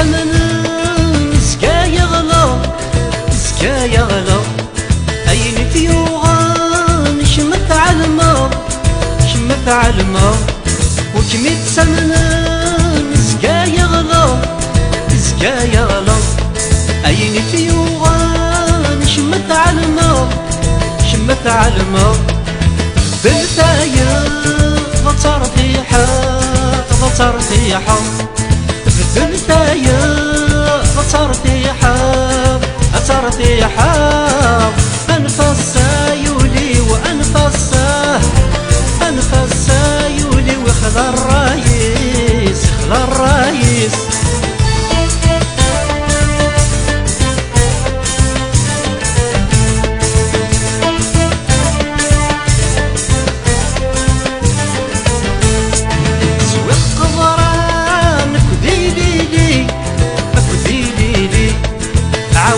يحمل زكا يغلى زكا يغلى أين فيوغان شمت علمه شمت علمه وكم يتسمن زكا يغلى زكا يغلى أين فيوغان شمت علمه شمت علمه بالتايا غترتيحا غترتيحا بالتايا غترتيحا غترتيحا أنفاس يولي وأنفاسه أنفاس يولي وخلى الرايس خلى الرايس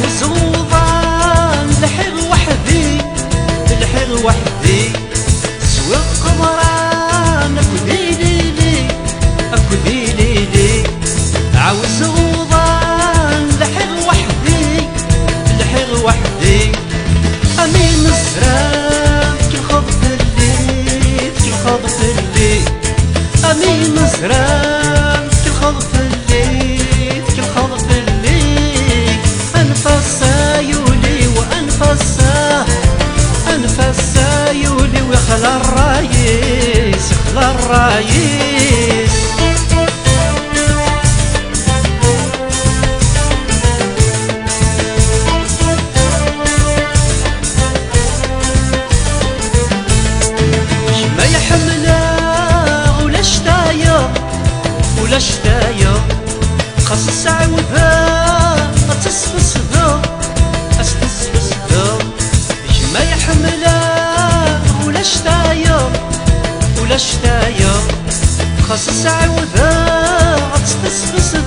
وزوضان لحق وحدي لحق وحدي سوى القمران أكديلي أكديلي عاوز غوضان لحق وحدي لحق وحدي أمين مزراب كي خضف الليل كي خضف الليل أمين مزراب كي خضف الليل كي خضف الليل أنفاسه يولي وأنفاسه أنفاسه يولي ويخلى الرايس يخلى الرايس ما يحمله ولا شتايا ولا شتايا خاص الساعة وذا أتصفصفا أتصفصفا ما يحمله ولا شتايا ولا شتايا خاص الساعة وذا أتصفصفا